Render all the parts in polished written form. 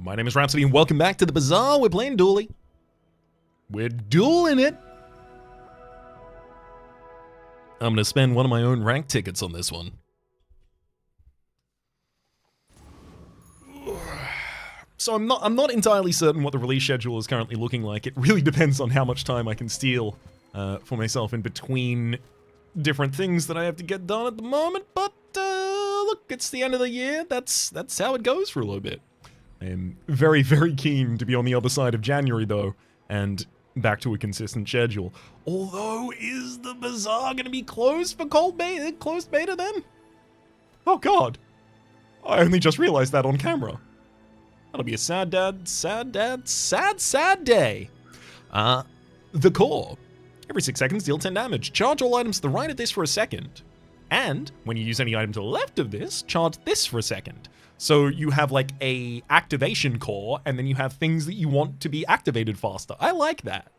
My name is Rhapsody and welcome back to the Bazaar. We're playing Duelie. We're dueling it. I'm going to spend one of my own rank tickets on this one. So I'm not entirely certain what the release schedule is currently looking like. It really depends on how much time I can steal for myself in between different things that I have to get done at the moment. But look, it's the end of the year. That's how it goes for a little bit. I am very, very keen to be on the other side of January, though, and back to a consistent schedule. Although, is the Bazaar going to be closed for closed beta then? Oh god. I only just realized that on camera. That'll be a sad day. The core. Every 6 seconds, deal 10 damage. Charge all items to the right of this for a second. And, when you use any item to the left of this, charge this for a second. So you have like a activation core, and then you have things that you want to be activated faster. I like that.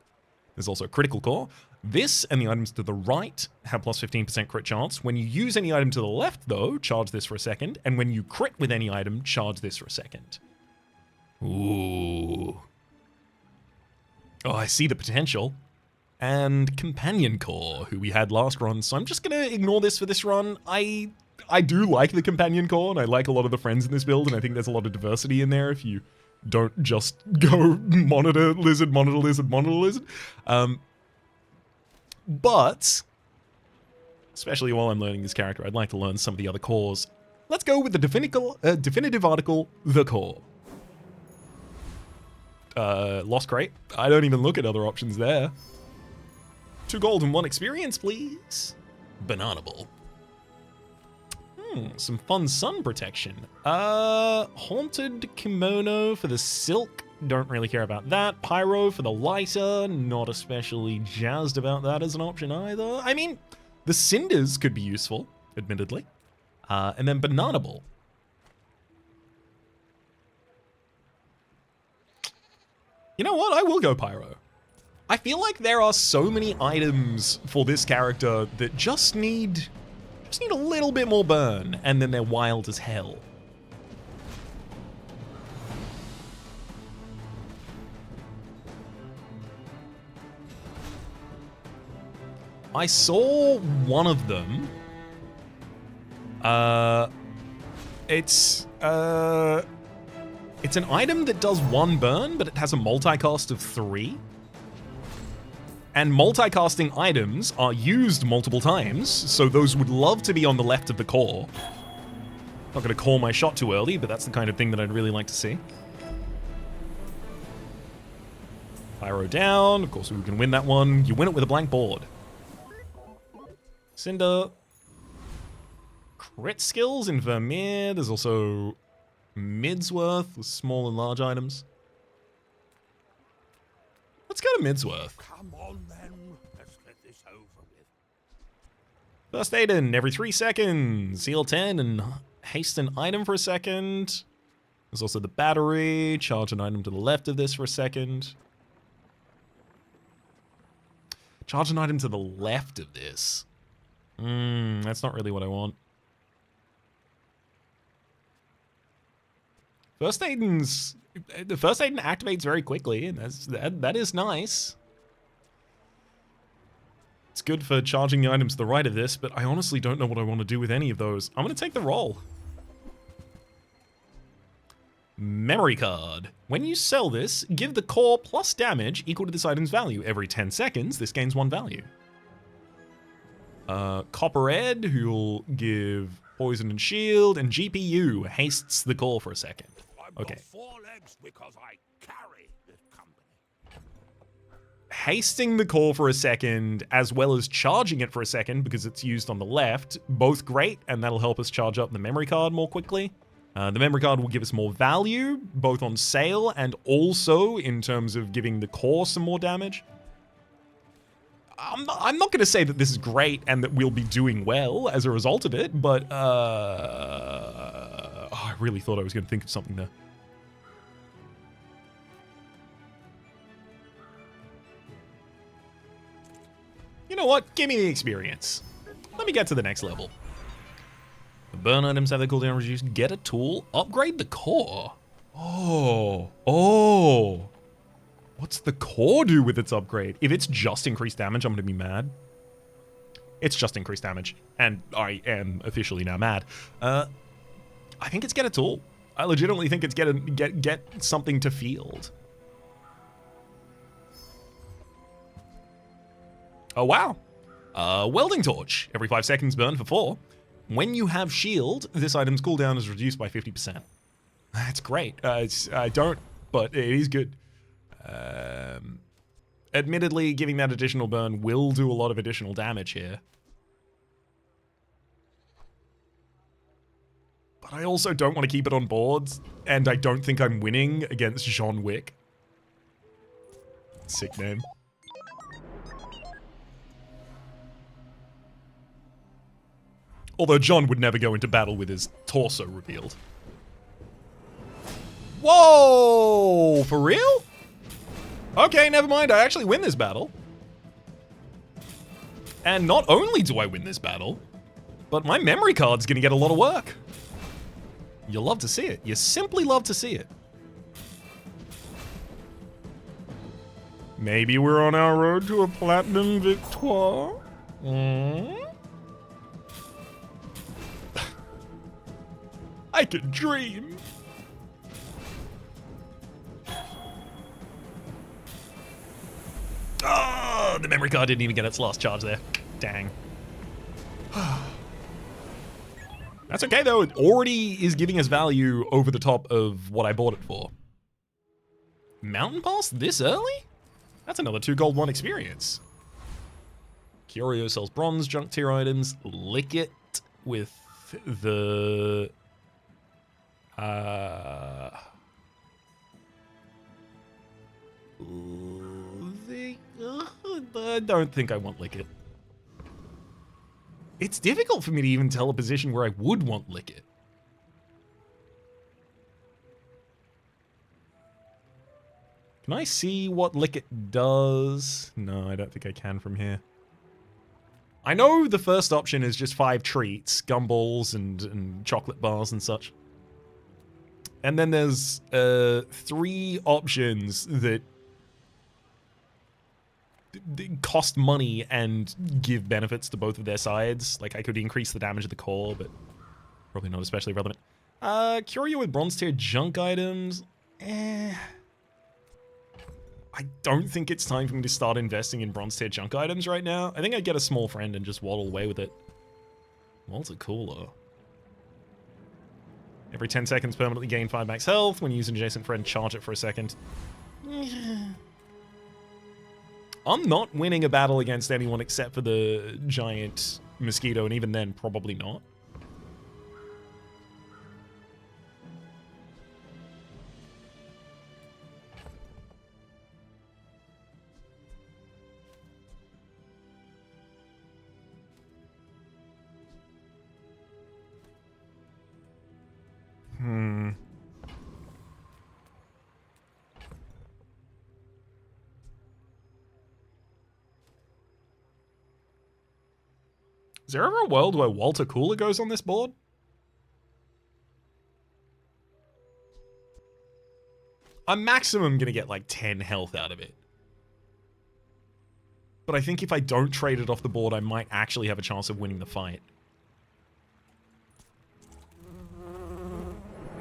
There's also a critical core. This and the items to the right have plus 15% crit chance. When you use any item to the left, though, charge this for a second. And when you crit with any item, charge this for a second. Ooh. Oh, I see the potential. And companion core, who we had last run. So I'm just going to ignore this for this run. I do like the companion core, and I like a lot of the friends in this build, and I think there's a lot of diversity in there if you don't just go monitor lizard, monitor lizard, monitor lizard. But, especially while I'm learning this character, I'd like to learn some of the other cores. Let's go with the definitive article, the core. Lost crate. I don't even look at other options there. 2 gold and 1 experience, please. Bananable. Some fun sun protection. Haunted kimono for the silk. Don't really care about that. Pyro for the lighter. Not especially jazzed about that as an option either. I mean, the cinders could be useful, admittedly. And then bananable. You know what? I will go pyro. I feel like there are so many items for this character that just need a little bit more burn, and then they're wild as hell. I saw one of them. It's an item that does 1 burn, but it has a multicast of 3. And multicasting items are used multiple times, so those would love to be on the left of the core. Not going to call my shot too early, but that's the kind of thing that I'd really like to see. Pyro down. Of course, we can win that one. You win it with a blank board. Cinder. Crit skills in Vermeer. There's also Midsworth with small and large items. Let's go to Midsworth. Come on then, let's get this over with. First aid in every 3 seconds. Heal 10 and haste an item for a second. There's also the battery. Charge an item to the left of this for a second. Charge an item to the left of this. That's not really what I want. First Aiden's... The First Aiden activates very quickly, and that is nice. It's good for charging the items to the right of this, but I honestly don't know what I want to do with any of those. I'm going to take the roll. Memory card. When you sell this, give the core plus damage equal to this item's value. Every 10 seconds, this gains 1 value. Copper Ed, who'll give poison and shield, and GPU hastes the core for a second. Okay. I've got 4 legs because I carry this company. Hasting the core for a second, as well as charging it for a second because it's used on the left, both great, and that'll help us charge up the memory card more quickly. The memory card will give us more value, both on sale and also in terms of giving the core some more damage. I'm not going to say that this is great and that we'll be doing well as a result of it, but I really thought I was going to think of something there. You know what? Give me the experience. Let me get to the next level. The burn items have their cooldown reduced. Get a tool. Upgrade the core. Oh. What's the core do with its upgrade? If it's just increased damage, I'm going to be mad. It's just increased damage, and I am officially now mad. I think it's get a tool. I legitimately think it's get something to field. Oh, wow. Welding torch. Every 5 seconds, burn for 4. When you have shield, this item's cooldown is reduced by 50%. That's great. I don't, but it is good. Admittedly, giving that additional burn will do a lot of additional damage here. But I also don't want to keep it on boards, and I don't think I'm winning against John Wick. Sick name. Although John would never go into battle with his torso revealed. Whoa! For real? Okay, never mind. I actually win this battle. And not only do I win this battle, but my memory card's gonna get a lot of work. You love to see it. You simply love to see it. Maybe we're on our road to a platinum victoire? I could dream. Oh, the memory card didn't even get its last charge there. Dang. That's okay though, it already is giving us value over the top of what I bought it for. Mountain Pass this early? That's another 2 gold 1 experience. Curio sells bronze junk tier items. Lick it with the... I don't think I want Lick It. It's difficult for me to even tell a position where I would want Lick It. Can I see what Lick It does? No, I don't think I can from here. I know the first option is just 5 treats, gumballs and chocolate bars and such. And then there's 3 options that cost money and give benefits to both of their sides. Like, I could increase the damage of the core, but probably not especially relevant. Curio with bronze tier junk items. I don't think it's time for me to start investing in bronze tier junk items right now. I think I'd get a small friend and just waddle away with it. Water cooler. Every 10 seconds, permanently gain 5 max health. When you use an adjacent friend, charge it for a second. I'm not winning a battle against anyone except for the giant mosquito, and even then, probably not. Is there ever a world where Walter Cooler goes on this board? I'm maximum gonna get like 10 health out of it. But I think if I don't trade it off the board, I might actually have a chance of winning the fight.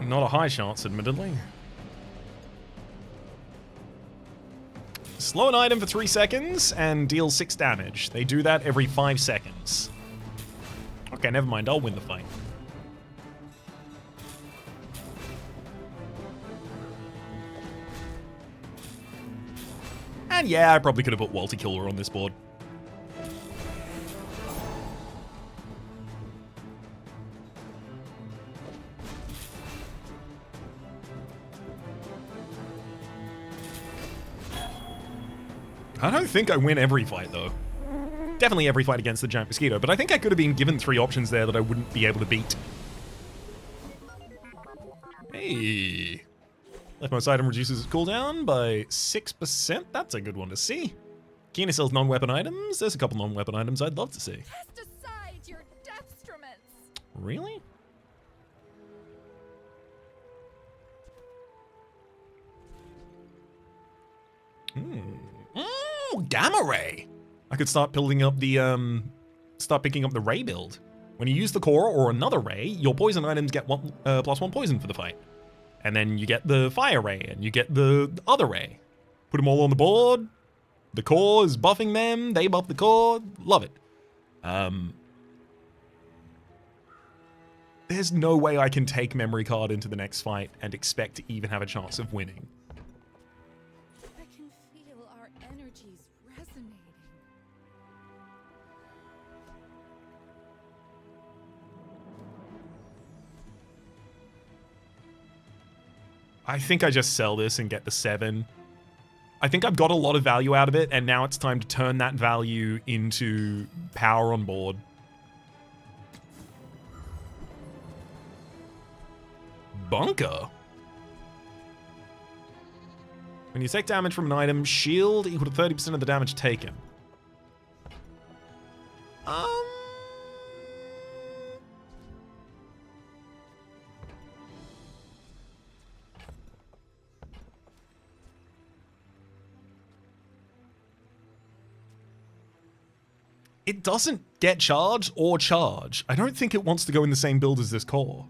Not a high chance, admittedly. Slow an item for 3 seconds and deal 6 damage. They do that every 5 seconds. Okay, never mind. I'll win the fight. And yeah, I probably could have put Walter Killer on this board. I don't think I win every fight, though. Definitely every fight against the giant mosquito, but I think I could have been given 3 options there that I wouldn't be able to beat. Hey. Leftmost item reduces its cooldown by 6%. That's a good one to see. Kina sells non-weapon items. There's a couple non-weapon items I'd love to see. Cast aside your deathstruments. Really? Gamma ray. I could start building up the start picking up the ray build. When you use the core or another ray, your poison items get +1 poison for the fight. And then you get the fire ray and you get the other ray. Put them all on the board. The core is buffing them. They buff the core. Love it. There's no way I can take memory card into the next fight and expect to even have a chance of winning. I can feel our energies resonating. I think I just sell this and get the 7. I think I've got a lot of value out of it, and now it's time to turn that value into power on board. Bunker? When you take damage from an item, shield equal to 30% of the damage taken. It doesn't get charged or charge. I don't think it wants to go in the same build as this core.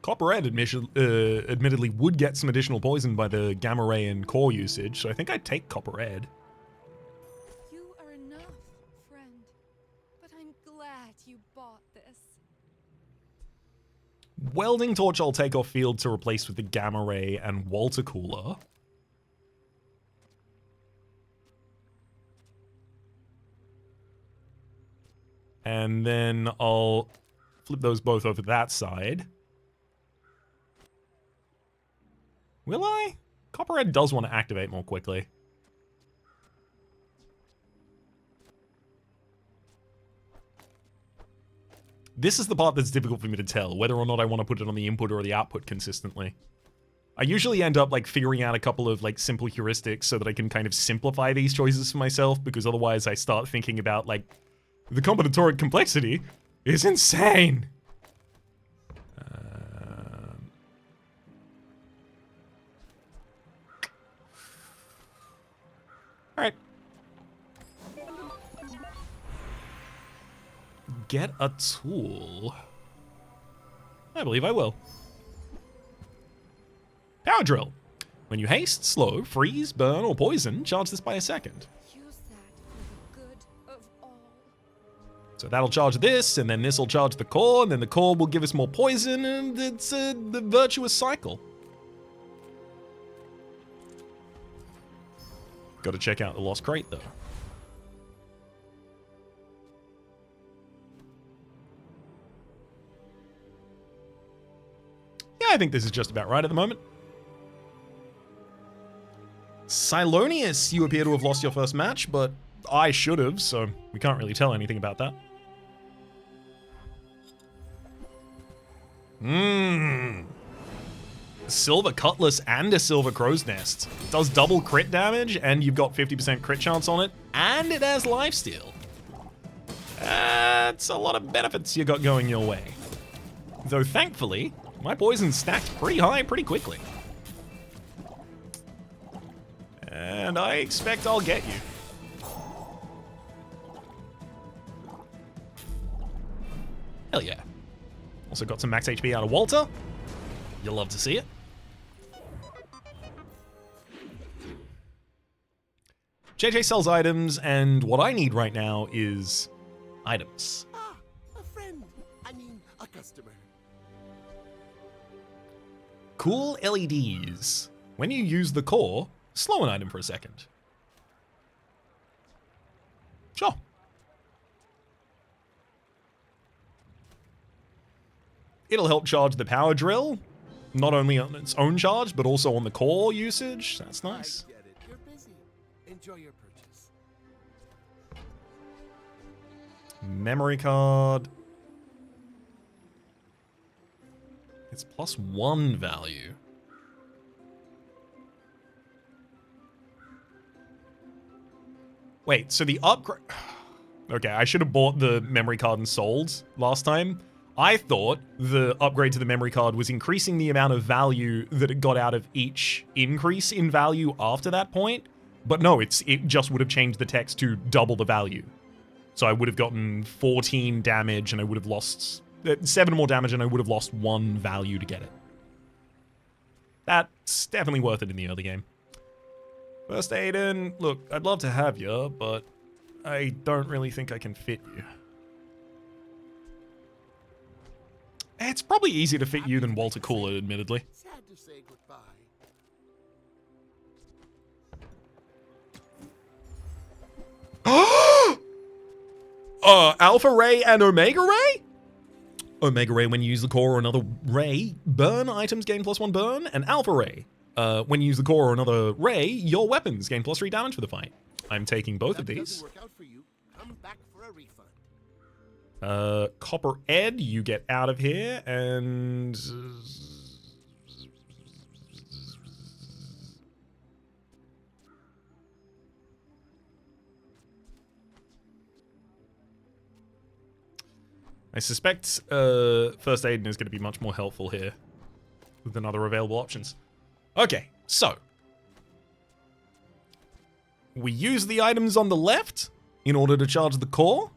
Copper Red admittedly would get some additional poison by the Gamma Ray and core usage, so I think I'd take Copper Red. You are enough, friend. But I'm glad you bought this. Welding Torch I'll take off field to replace with the Gamma Ray and Water Cooler. And then I'll flip those both over that side. Will I? Copperhead does want to activate more quickly. This is the part that's difficult for me to tell, whether or not I want to put it on the input or the output consistently. I usually end up like figuring out a couple of like simple heuristics so that I can kind of simplify these choices for myself, because otherwise I start thinking about like, the combinatoric complexity is insane. Alright. Get a tool. I believe I will. Power drill. When you haste, slow, freeze, burn, or poison, charge this by a second. Use that for the good of all. So that'll charge this, and then this will charge the core, and then the core will give us more poison, and it's the virtuous cycle. Gotta check out the Lost Crate, though. Yeah, I think this is just about right at the moment. Silonius, you appear to have lost your first match, but I should have, so we can't really tell anything about that. Silver Cutlass and a Silver Crow's Nest. It does double crit damage, and you've got 50% crit chance on it, and it has lifesteal. That's a lot of benefits you got going your way. Though thankfully, my poison stacked pretty high pretty quickly. And I expect I'll get you. Hell yeah. Also got some max HP out of Walter. You'll love to see it. JJ sells items, and what I need right now is items. Ah, a friend. I mean, a customer. Cool LEDs. When you use the core, slow an item for a second. Sure. It'll help charge the power drill, not only on its own charge, but also on the core usage. That's nice. I get it. You're busy. Enjoy your purchase. Memory card. It's +1 value. Wait, so the upgrade... Okay, I should have bought the memory card and sold last time. I thought the upgrade to the memory card was increasing the amount of value that it got out of each increase in value after that point. But no, it just would have changed the text to double the value. So I would have gotten 14 damage and I would have lost 7 more damage and I would have lost 1 value to get it. That's definitely worth it in the early game. First Aiden, look, I'd love to have you, but I don't really think I can fit you. It's probably easier to fit you than Walter Cooler, admittedly. Sad to say goodbye. Alpha Ray and Omega Ray? Omega Ray, when you use the core or another ray, burn items gain +1 burn, and Alpha Ray, when you use the core or another ray, your weapons gain +3 damage for the fight. I'm taking both of these. Work out for you. Come back for a refund. Copper Ed, you get out of here, and... I suspect First Aiden is going to be much more helpful here than other available options. Okay, so. We use the items on the left in order to charge the core,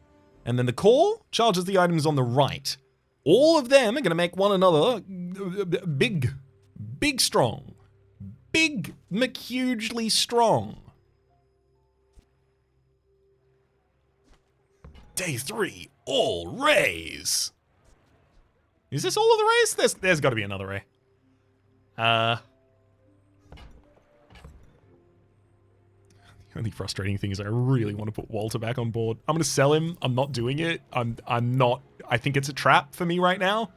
and then the core charges the items on the right. All of them are going to make one another big strong. Big, hugely strong. Day 3, all rays. Is this all of the rays? There's got to be another ray. The only frustrating thing is I really want to put Walter back on board. I'm going to sell him. I'm not doing it. I'm not. I think it's a trap for me right now.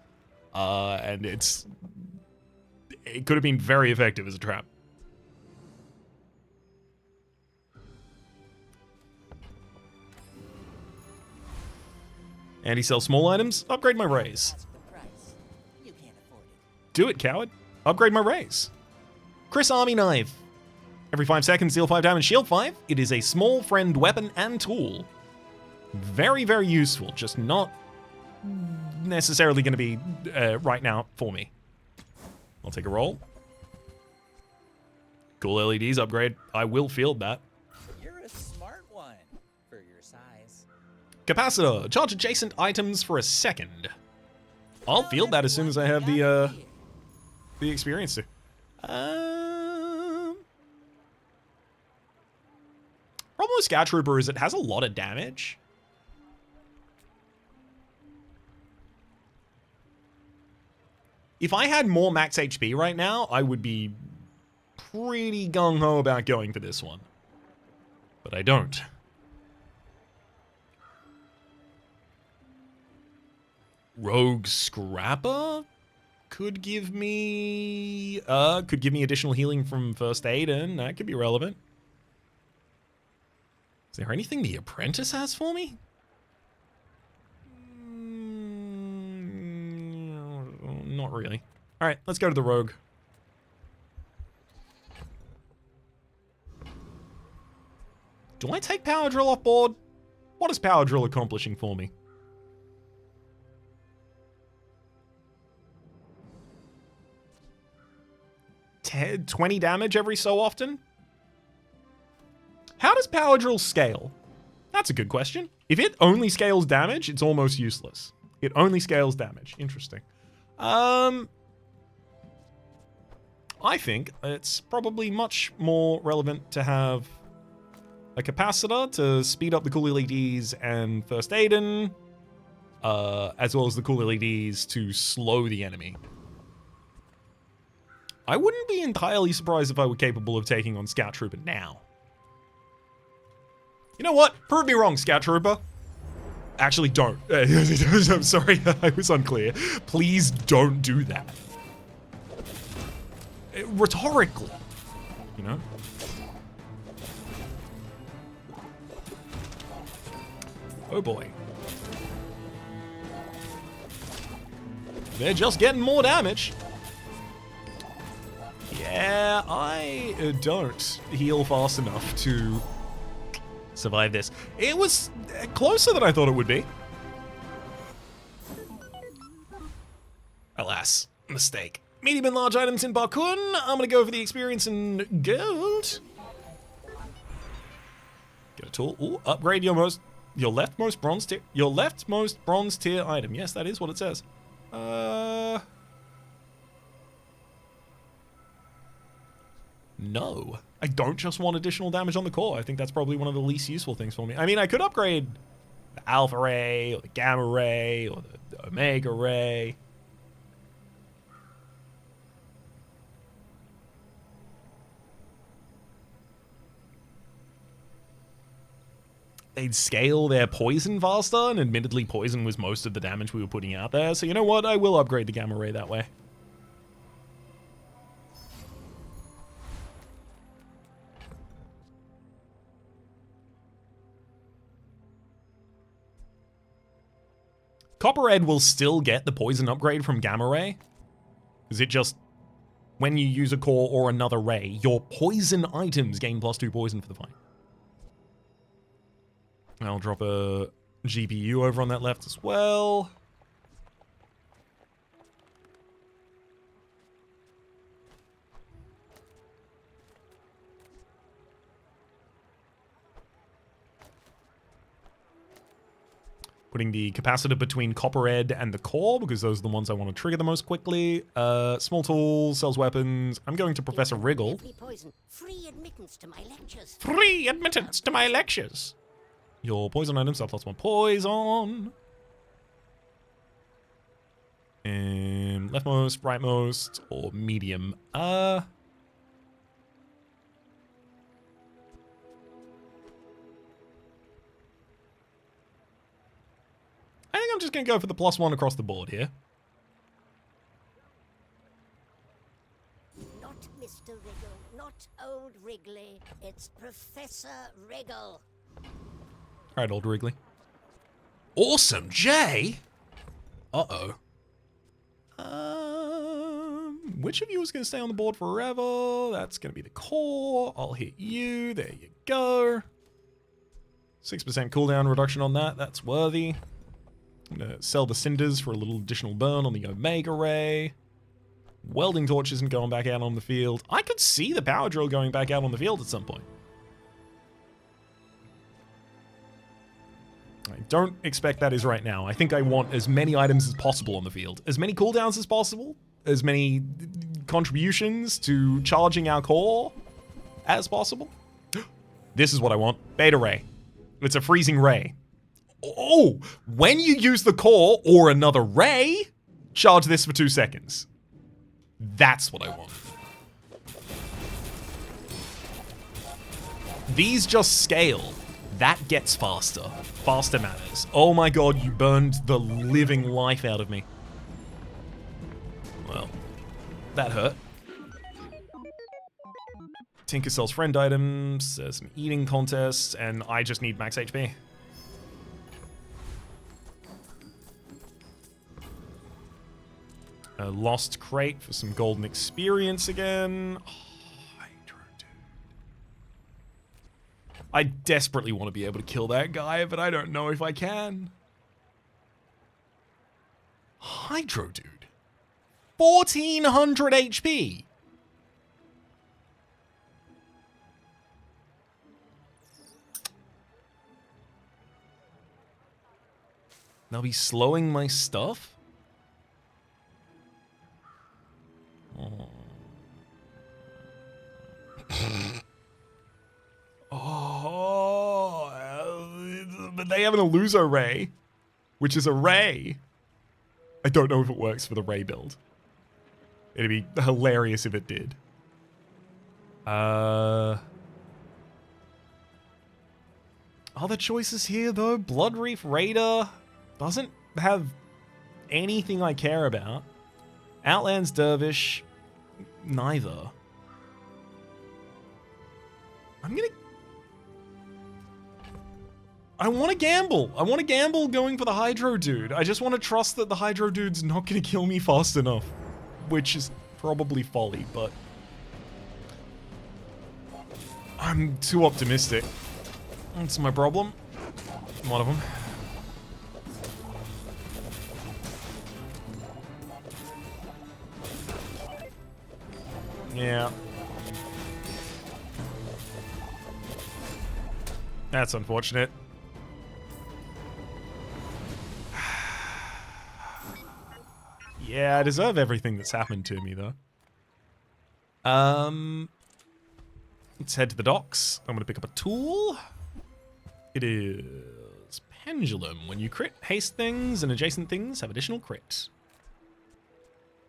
And it could have been very effective as a trap. And he sells small items. Upgrade my rays. Do it, coward. Upgrade my rays. Chris Army Knife. Every 5 seconds, deal 5 damage, shield 5. It is a small friend weapon and tool. Very, very useful. Just not necessarily going to be right now for me. I'll take a roll. Cool LEDs upgrade. I will field that. You're a smart one for your size. Capacitor. Charge adjacent items for a second. I'll field that as soon as I have the experience to. Problem with Scout Trooper is it has a lot of damage. If I had more max HP right now, I would be pretty gung-ho about going for this one. But I don't. Rogue Scrapper could give me additional healing from First Aiden. That could be relevant. Is there anything the Apprentice has for me? Not really. All right, let's go to the Rogue. Do I take Power Drill off board? What is Power Drill accomplishing for me? 20 damage every so often? How does Power Drill scale? That's a good question. If it only scales damage, it's almost useless. It only scales damage. Interesting. I think it's probably much more relevant to have a capacitor to speed up the cool LEDs and First Aiden, as well as the cool LEDs to slow the enemy. I wouldn't be entirely surprised if I were capable of taking on Scout Trooper now. You know what? Prove me wrong, Scout Trooper. Actually, don't. I'm sorry, I was unclear. Please don't do that. Rhetorically, you know? Oh boy. They're just getting more damage. Yeah, I don't heal fast enough to survive this. It was closer than I thought it would be. Alas, mistake. Medium and large items in Barkun. I'm gonna go for the experience and gold. Get a tool. Ooh, upgrade your leftmost bronze tier item. Yes, that is what it says. No. I don't just want additional damage on the core. I think that's probably one of the least useful things for me. I mean, I could upgrade the Alpha Ray, or the Gamma Ray, or the Omega Ray. They'd scale their poison faster, and admittedly poison was most of the damage we were putting out there, so you know what? I will upgrade the Gamma Ray that way. Copper Red will still get the poison upgrade from Gamma Ray. Because it just, when you use a core or another ray, your poison items gain +2 poison for the fight. I'll drop a GPU over on that left as well. Putting the capacitor between Copper Ed and the core, because those are the ones I want to trigger the most quickly. Small tools, sells weapons. I'm going to Professor Wriggle. Free admittance to my lectures. Free admittance to my lectures. Your poison items, I've lost my poison. And leftmost, rightmost, or medium. I think I'm just going to go for the +1 across the board here. Not Mr. Wriggle, not old Wrigley. It's Professor Wriggle. All right, old Wrigley. Awesome, Jay. Uh-oh. Which of you is going to stay on the board forever? That's going to be the core. I'll hit you. There you go. 6% cooldown reduction on that. That's worthy. I'm going to sell the cinders for a little additional burn on the Omega Ray. Welding torch isn't going back out on the field. I could see the power drill going back out on the field at some point. I don't expect that is right now. I think I want as many items as possible on the field. As many cooldowns as possible. As many contributions to charging our core as possible. This is what I want. Beta Ray. It's a freezing ray. Oh, when you use the core or another ray, charge this for 2 seconds. That's what I want. These just scale. That gets faster. Faster matters. Oh my god, you burned the living life out of me. Well, that hurt. Tinker sells friend items, some eating contests, and I just need max HP. A lost crate for some golden experience again. Oh, Hydro Dude. I desperately want to be able to kill that guy, but I don't know if I can. Hydro Dude. 1400 HP. They'll be slowing my stuff? Oh. But they have an Illuso Ray, which is a ray. I don't know if it works for the ray build. It'd be hilarious if it did. Other choices here, though. Blood Reef Raider doesn't have anything I care about. Outlands Dervish, neither. I want to gamble. I want to gamble going for the Hydro Dude. I just want to trust that the Hydro Dude's not going to kill me fast enough. Which is probably folly, but I'm too optimistic. That's my problem. One of them. Yeah. That's unfortunate. Yeah, I deserve everything that's happened to me, though. Let's head to the docks. I'm gonna pick up a tool. It is Pendulum. When you crit, haste things and adjacent things have additional crit.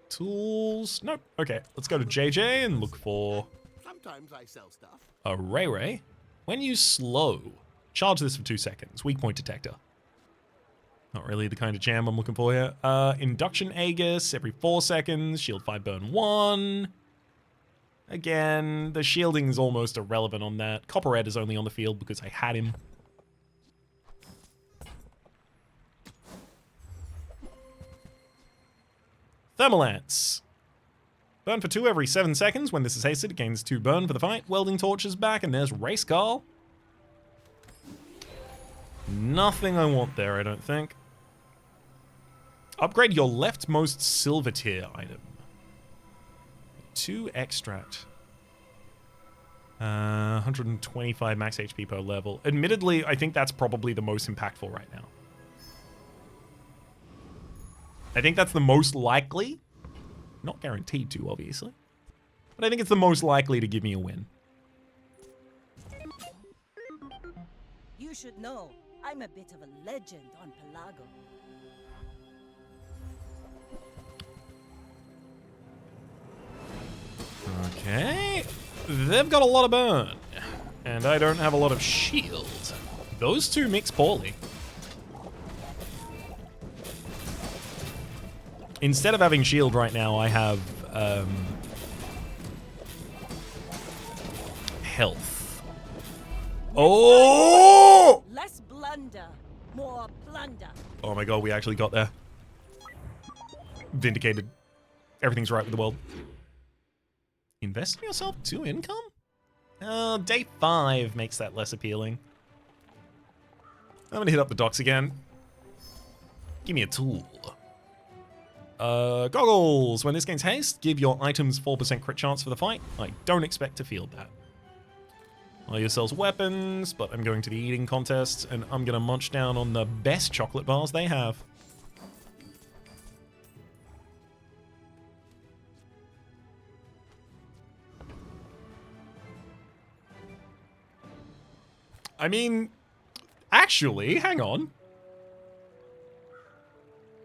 Tools. Nope. Okay, let's go to JJ and look for Sometimes I sell stuff. a Ray Ray. When you slow, charge this for 2 seconds. Weak point detector. Not really the kind of jam I'm looking for here. Induction Aegis every 4 seconds. Shield 5 burn 1. Again, the shielding is almost irrelevant on that. Copperhead is only on the field because I had him. Thermalance. Burn for 2 every 7 seconds. When this is hasted, it gains 2 burn for the fight. Welding torch is back, and there's Race Carl. Nothing I want there, I don't think. Upgrade your leftmost silver tier item. 2 extract. 125 max HP per level. Admittedly, I think that's probably the most impactful right now. I think that's the most likely. Not guaranteed to, obviously. But I think it's the most likely to give me a win. You should know, I'm a bit of a legend on Pelago. Okay. They've got a lot of burn. And I don't have a lot of shield. Those two mix poorly. Instead of having shield right now, I have health. Oh! Less blunder, more blunder. Oh my god, we actually got there. Vindicated. Everything's right with the world. Invest in yourself 2 income? Day 5 makes that less appealing. I'm gonna hit up the docks again. Give me a tool. Goggles. When this gains haste, give your items 4% crit chance for the fight. I don't expect to field that. All yourselves weapons, but I'm going to the eating contest, and I'm gonna munch down on the best chocolate bars they have. I mean, actually, hang on.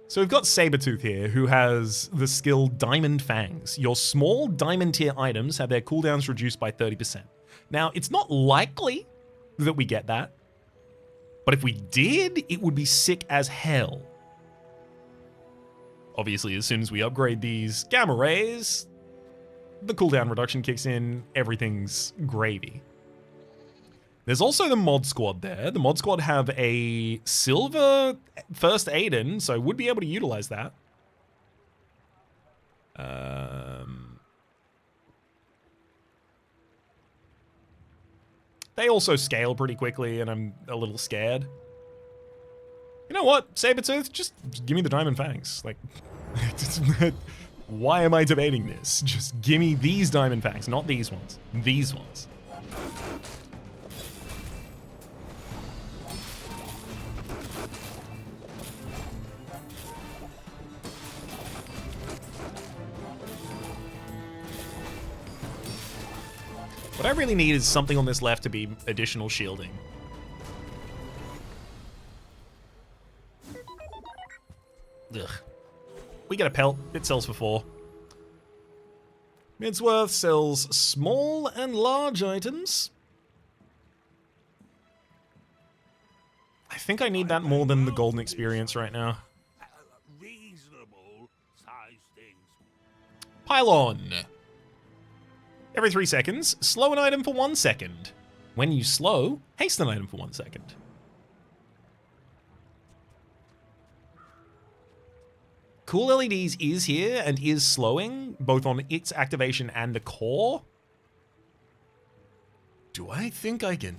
So we've got Sabretooth here, who has the skill Diamond Fangs. Your small diamond tier items have their cooldowns reduced by 30%. Now, it's not likely that we get that, but if we did, it would be sick as hell. Obviously, as soon as we upgrade these gamma rays, the cooldown reduction kicks in, everything's gravy. There's also the mod squad there. The mod squad have a silver first aid in, so would be able to utilize that. They also scale pretty quickly, and I'm a little scared. You know what, Sabretooth? Just give me the Diamond Fangs. Like, why am I debating this? Just give me these Diamond Fangs, not these ones. These ones. What I really need is something on this left to be additional shielding. Ugh. We get a pelt. It sells for 4. Midsworth sells small and large items. I think I need that more than the golden experience right now. Reasonable size things. Pylon. Every 3 seconds, slow an item for 1 second. When you slow, haste an item for 1 second. Cool LEDs is here and is slowing, both on its activation and the core. Do I think I can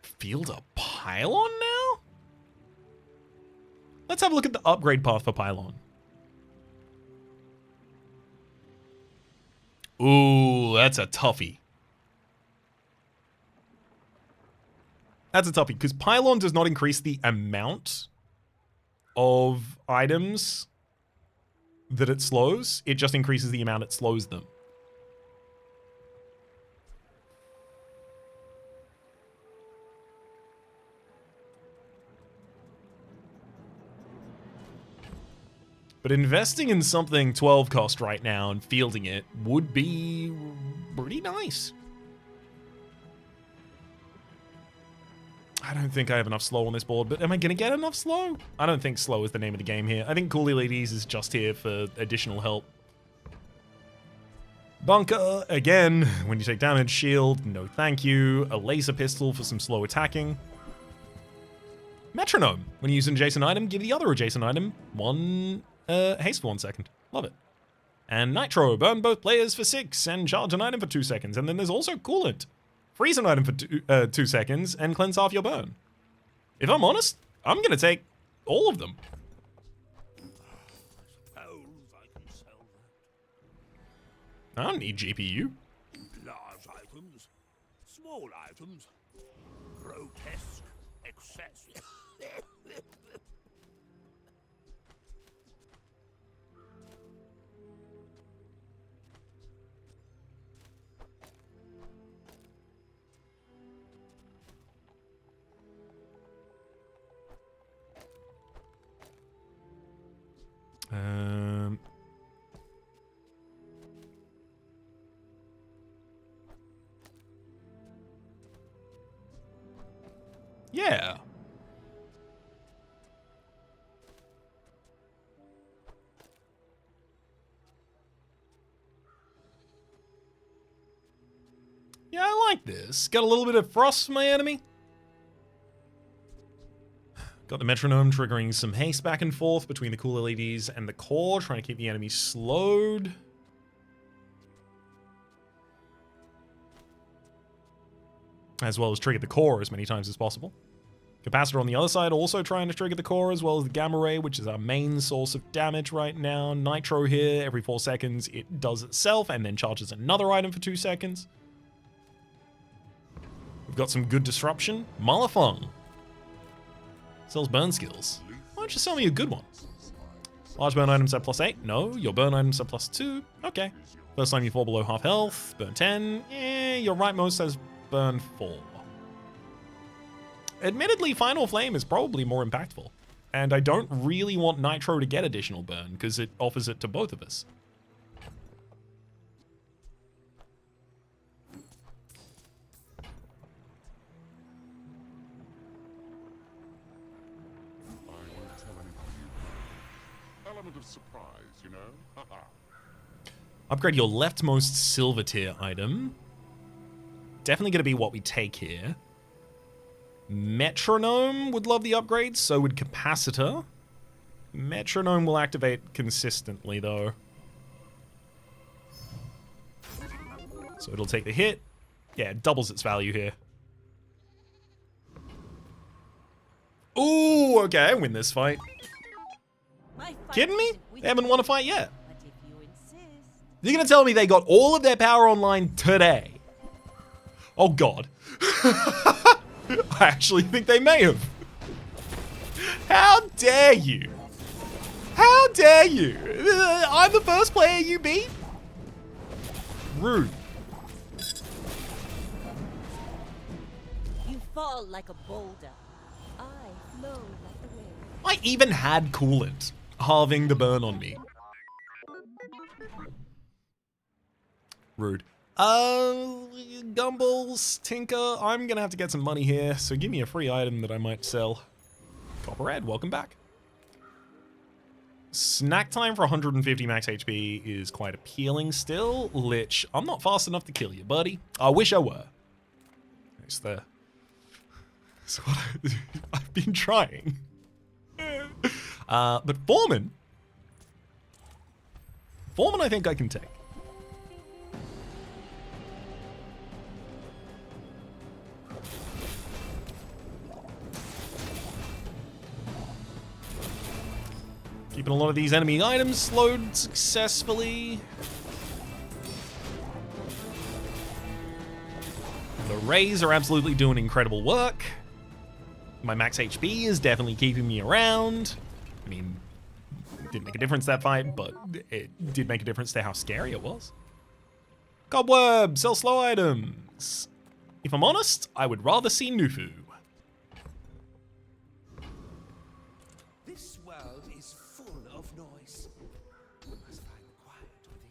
field a pylon now? Let's have a look at the upgrade path for pylon. Ooh, that's a toughie. That's a toughie, because Pylon does not increase the amount of items that it slows. It just increases the amount it slows them. But investing in something 12 cost right now and fielding it would be pretty nice. I don't think I have enough slow on this board, but am I going to get enough slow? I don't think slow is the name of the game here. I think Coolie Ladies is just here for additional help. Bunker, again, when you take damage, shield, no thank you. A laser pistol for some slow attacking. Metronome, when you use an adjacent item, give the other adjacent item one haste for 1 second. Love it. And Nitro, burn both players for 6 and charge an item for 2 seconds. And then there's also Coolant. Freeze an item for 2 seconds and cleanse half your burn. If I'm honest, I'm going to take all of them. Suppose I can sell I don't need GPU. that. Large items, small items, grotesque excess. Yeah. Yeah, I like this. Got a little bit of frost for my enemy. Got the metronome triggering some haste back and forth between the cool LEDs and the core, trying to keep the enemy slowed. As well as trigger the core as many times as possible. Capacitor on the other side also trying to trigger the core, as well as the gamma ray, which is our main source of damage right now. Nitro here, every 4 seconds it does itself and then charges another item for 2 seconds. We've got some good disruption. Malafung sells burn skills. Why don't you sell me a good one? Large burn items at +8. No, your burn items are +2. Okay. First time you fall below half health. Burn 10. Your rightmost says burn 4. Admittedly, Final Flame is probably more impactful. And I don't really want Nitro to get additional burn, because it offers it to both of us. I won't tell anyone. Element of surprise, you know? Upgrade your leftmost silver tier item. Definitely going to be what we take here. Metronome would love the upgrade, so would Capacitor. Metronome will activate consistently, though. So it'll take the hit. Yeah, it doubles its value here. Ooh, okay, I win this fight. Kidding me? They haven't won a fight yet. But if you insist, You're gonna tell me they got all of their power online today? Oh god. I actually think they may have. How dare you? How dare you? I'm the first player you beat? Rude. you fall like a boulder. I flow like the wind. I even had coolant, halving the burn on me. Rude. Gumballs, Tinker, I'm gonna have to get some money here, so give me a free item that I might sell. Copperhead, welcome back. Snack time for 150 max HP is quite appealing still. Lich, I'm not fast enough to kill you, buddy. I wish I were. It's there. That's what I've been trying. But Foreman I think I can take. Keeping a lot of these enemy items slowed successfully. rays are absolutely doing incredible work. My max HP is definitely keeping me around. I mean, it didn't make a difference that fight, but it did make a difference to how scary it was. Cobweb, sell slow items. If I'm honest, I would rather see Nufu. This world is full of noise. We must find quiet within.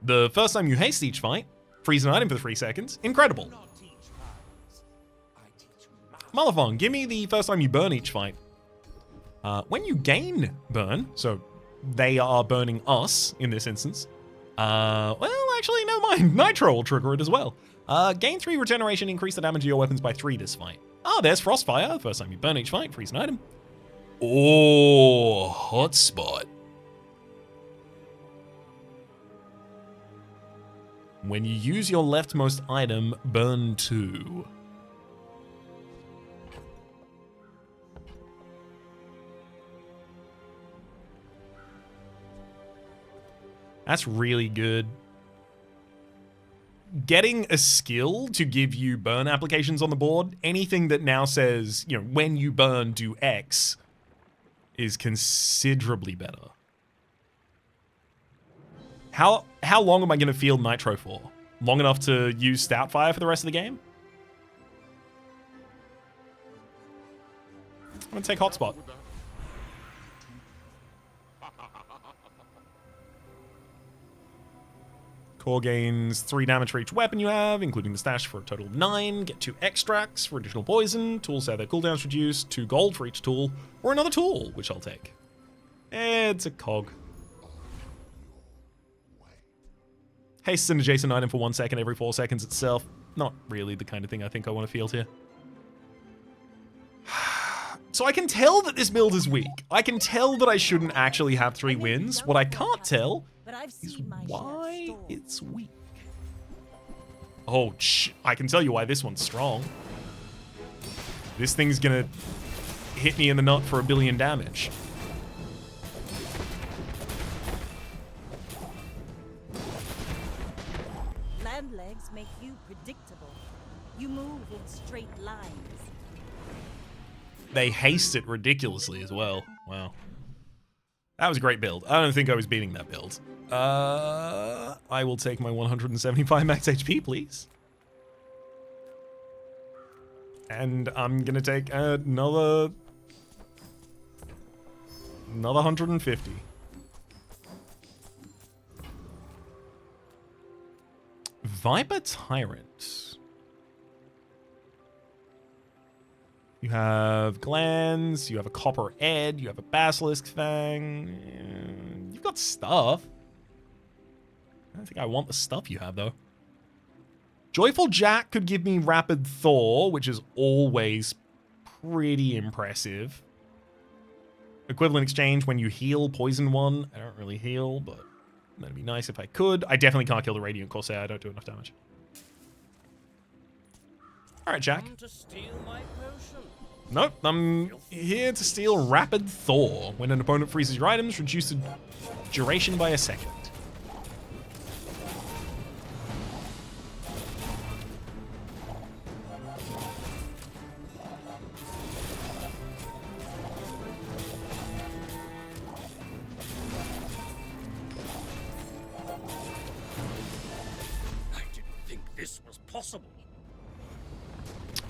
The first time you haste each fight, freeze an item for 3 seconds. Incredible. Not teach minds. I teach minds. Malafon, give me the first time you burn each fight. When you gain burn, so they are burning us in this instance. Well, actually, never mind. Nitro will trigger it as well. Gain 3 regeneration, increase the damage of your weapons by 3 this fight. Oh, there's Frostfire. First time you burn each fight, freeze an item. Oh, hotspot. When you use your leftmost item, burn 2. That's really good. Getting a skill to give you burn applications on the board, anything that now says, you know, when you burn, do X, is considerably better. How long am I going to field Nitro for? Long enough to use Stoutfire for the rest of the game? I'm going to take Hotspot. Core gains 3 damage for each weapon you have, including the stash for a total of 9. Get 2 extracts for additional poison. Tools have their cooldowns reduced. 2 gold for each tool. Or another tool, which I'll take. It's a cog. Haste an adjacent item for 1 second every 4 seconds itself. Not really the kind of thing I think I want to field here. So I can tell that this build is weak. I can tell that I shouldn't actually have 3 wins. What I can't tell is why it's weak. Oh, I can tell you why this one's strong. This thing's gonna hit me in the nut for 1 billion damage. Land legs make you predictable. You move in straight lines. They haste it ridiculously as well. Wow. That was a great build. I don't think I was beating that build. I will take my 175 max HP, please. And I'm gonna take another 150. Viper Tyrant. You have glands, you have a copper ed, you have a basilisk fang. You've got stuff. I don't think I want the stuff you have, though. Joyful Jack could give me Rapid Thaw, which is always pretty impressive. Equivalent exchange when you heal Poison 1. I don't really heal, but that'd be nice if I could. I definitely can't kill the Radiant Corsair. I don't do enough damage. Alright, Jack. To steal my potion. Nope, I'm here to steal Rapid Thaw. When an opponent freezes your items, reduce the duration by 1 second. I didn't think this was possible.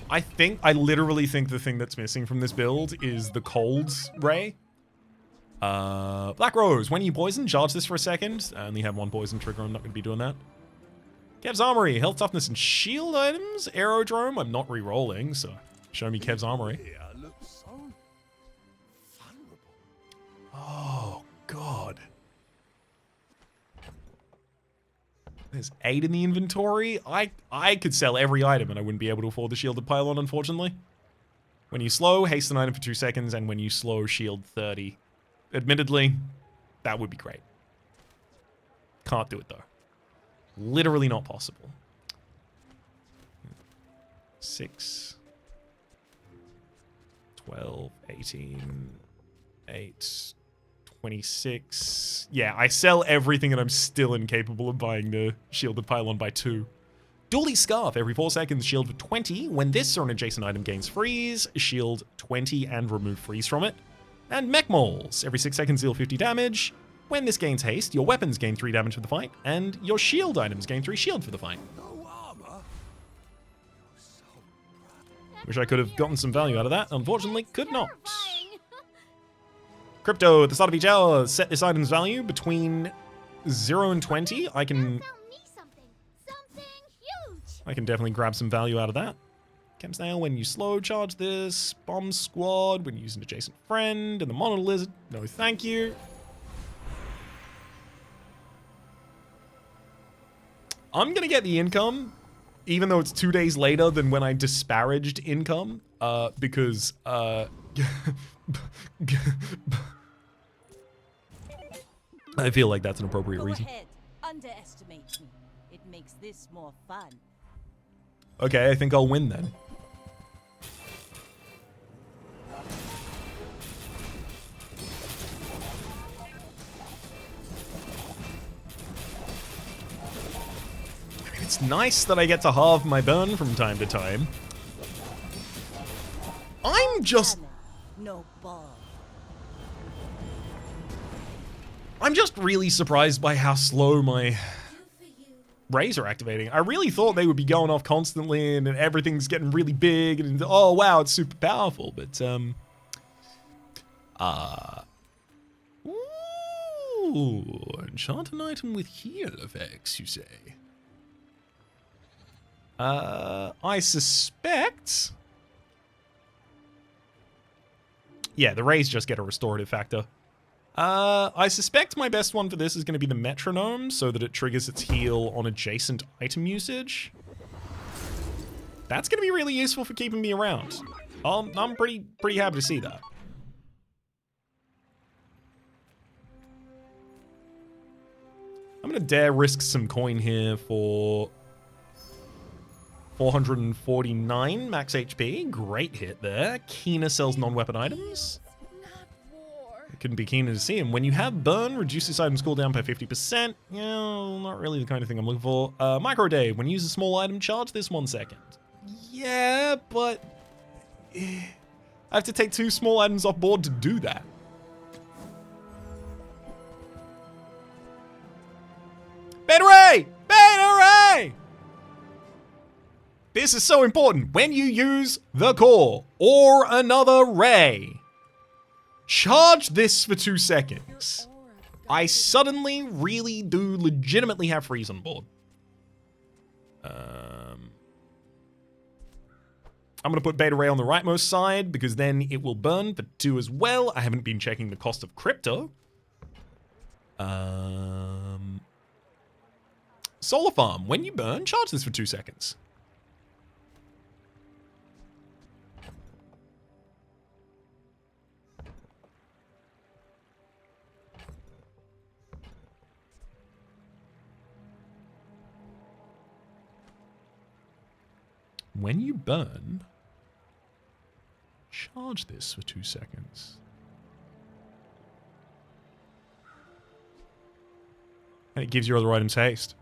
I literally think the thing that's missing from this build is the cold ray. Black Rose, when you poison, charge this for 1 second. I only have 1 poison trigger, I'm not going to be doing that. Kev's Armory, health, toughness, and shield items. Aerodrome, I'm not re-rolling, so show me Kev's Armory. Here looks so vulnerable. Oh, God. There's 8 in the inventory. I could sell every item and I wouldn't be able to afford the shielded pylon, unfortunately. When you slow, haste an item for 2 seconds, and when you slow, shield 30. Admittedly, that would be great. Can't do it, though. Literally not possible. 6, 12, 18, 8, 26. Yeah, I sell everything and I'm still incapable of buying the shielded pylon by 2. Dually Scarf, every 4 seconds, shield for 20. When this or an adjacent item gains freeze, shield 20 and remove freeze from it. And Mech Moles, every 6 seconds, deal 50 damage. When this gains haste, your weapons gain 3 damage for the fight, and your shield items gain 3 shield for the fight. No armor. Wish I could have gotten some value out of that. Unfortunately, could not. Crypto, at the start of each hour, set this item's value between 0 and 20. I can definitely grab some value out of that. Chemsnail, when you slow charge this. Bomb Squad, when you use an adjacent friend. And the Monitor Lizard, no thank you. I'm gonna get the income, even though it's 2 days later than when I disparaged income, because, I feel like that's an appropriate Go reason. ahead. Underestimate me. It makes this more fun. Okay, I think I'll win then. I mean, it's nice that I get to halve my burn from time to time. I'm just No ball. really surprised by how slow my rays are activating. I really thought they would be going off constantly and everything's getting really big and oh wow, it's super powerful, but ooh, enchant an item with heal effects, you say? I suspect. Yeah, the rays just get a restorative factor. I suspect my best one for this is going to be the metronome, so that it triggers its heal on adjacent item usage. That's going to be really useful for keeping me around. I'm pretty happy to see that. I'm going to dare risk some coin here for 449 max HP. Great hit there. Keener sells non-weapon items. It couldn't be keener to see him. When you have burn, reduce this item's cooldown by 50%. Yeah, not really the kind of thing I'm looking for. Micro day. When you use a small item, charge this 1 second. Yeah, but I have to take 2 small items off board to do that. Beta ray! Beta ray! This is so important. When you use the core or another ray, charge this for 2 seconds. I suddenly really do legitimately have freeze on board. I'm going to put Beta Ray on the rightmost side because then it will burn for 2 as well. I haven't been checking the cost of crypto. Solar Farm. When you burn, charge this for 2 seconds. When you burn, charge this for 2 seconds. And it gives your other items haste.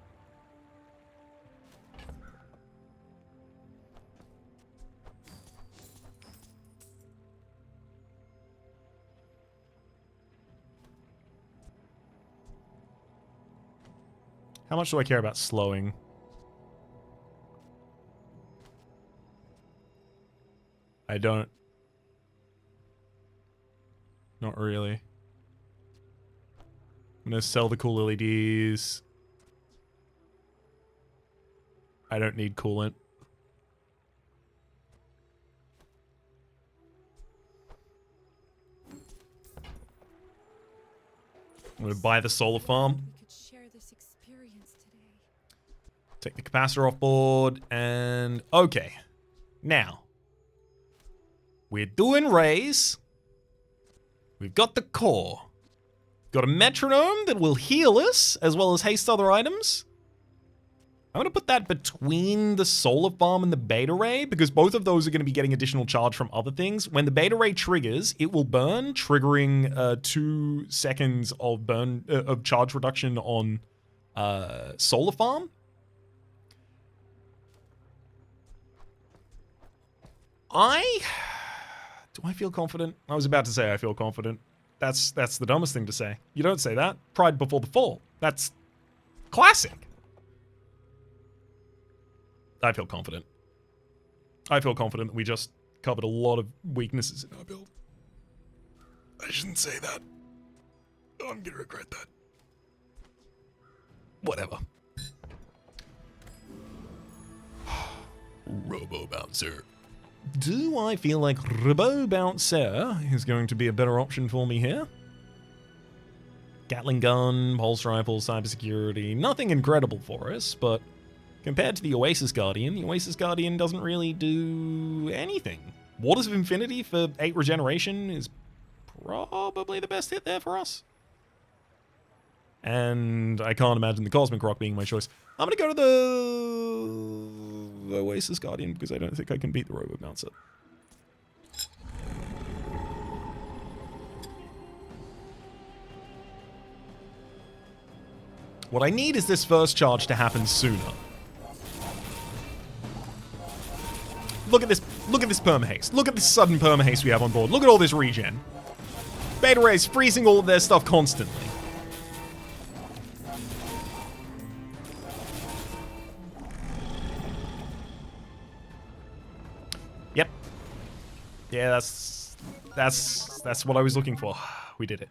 How much do I care about slowing? I don't. Not really. I'm gonna sell the cool LEDs. I don't need coolant. I'm gonna buy the solar farm. We could share this experience today. Take the capacitor off board and okay. Now. We're doing rays. We've got the core. Got a metronome that will heal us, as well as haste other items. I'm going to put that between the solar farm and the beta ray, because both of those are going to be getting additional charge from other things. When the beta ray triggers, it will burn, triggering 2 seconds of burn of charge reduction on solar farm. Do I feel confident? I was about to say I feel confident. That's the dumbest thing to say. You don't say that. Pride before the fall. That's classic. I feel confident. I feel confident that we just covered a lot of weaknesses in our build. I shouldn't say that. I'm gonna regret that. Whatever. Robo Bouncer. Do I feel like Robo Bouncer is going to be a better option for me here? Gatling gun, pulse rifle, cybersecurity, nothing incredible for us, but compared to the Oasis Guardian doesn't really do anything. Waters of Infinity for 8 regeneration is probably the best hit there for us. And I can't imagine the Cosmic Rock being my choice. I'm going to go to the Oasis Guardian because I don't think I can beat the Robo Bouncer. What I need is this first charge to happen sooner. Look at this perma-haste. Look at this sudden perma-haste we have on board. Look at all this regen. Beta Ray's freezing all of their stuff constantly. Yep. Yeah, that's what I was looking for. We did it.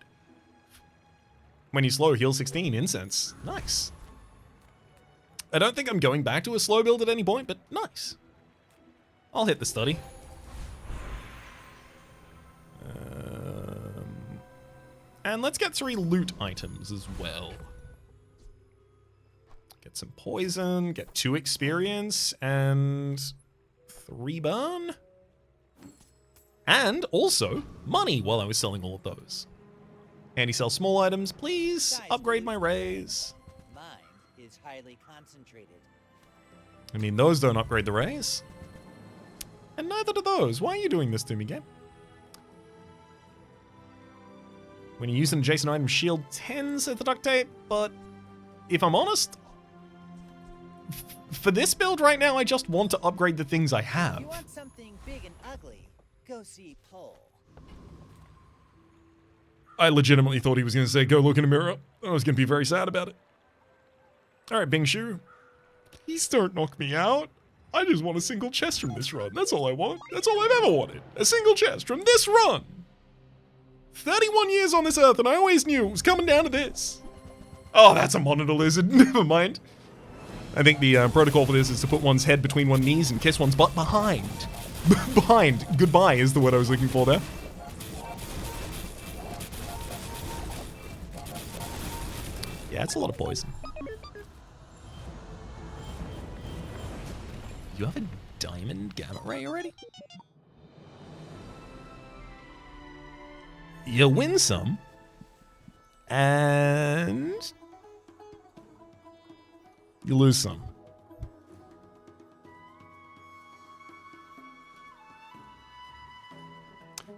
When you slow, heal 16, incense. Nice. I don't think I'm going back to a slow build at any point, but nice. I'll hit the study. And let's get 3 loot items as well. Get some poison, get 2 experience, and 3 burn. And also money while I was selling all of those. Anti-sell small items, please. Upgrade my rays. Mine is highly concentrated. I mean, those don't upgrade the rays. And neither do those. Why are you doing this to me, game? When you use an adjacent item, shield 10, said the duct tape, but if I'm honest, for this build right now, I just want to upgrade the things I have. You want something big and ugly? Go see Pole. I legitimately thought he was going to say, go look in a mirror. I was going to be very sad about it. Alright, Bing Shu. Please don't knock me out. I just want a single chest from this run. That's all I want. That's all I've ever wanted. A single chest from this run. 31 years on this earth, and I always knew it was coming down to this. Oh, that's a monitor lizard. Never mind. I think the protocol for this is to put one's head between one's knees and kiss one's butt behind. Behind. Goodbye is the word I was looking for there. Yeah, it's a lot of poison. You have a diamond gamma ray already? You win some. And you lose some.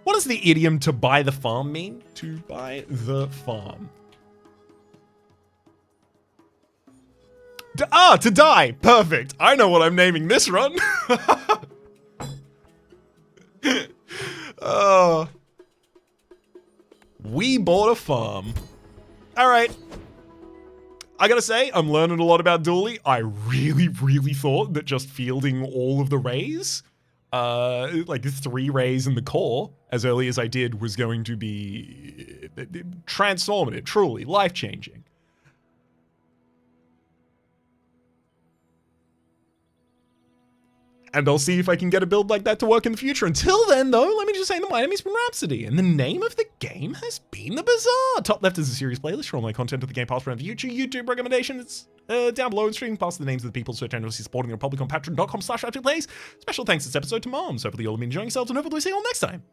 What does the idiom "to buy the farm" mean? To buy the farm. To die. Perfect. I know what I'm naming this run. We bought a farm. All right. I gotta say, I'm learning a lot about Dually. I really, really thought that just fielding all of the rays, like 3 rays in the core, as early as I did, was going to be transformative, truly life-changing. And I'll see if I can get a build like that to work in the future. Until then, though, let me just say that my enemy's been Rhapsody, and the name of the game has been the Bazaar. Top left is a series playlist for all my content of the Game Pass around the YouTube recommendations. Down below and streaming past the names of the people so generously supporting the Republic on patreon.com/RapturePlays. Special thanks this episode to Moms. Hopefully you'll be enjoying yourselves, and hopefully we'll see you all next time.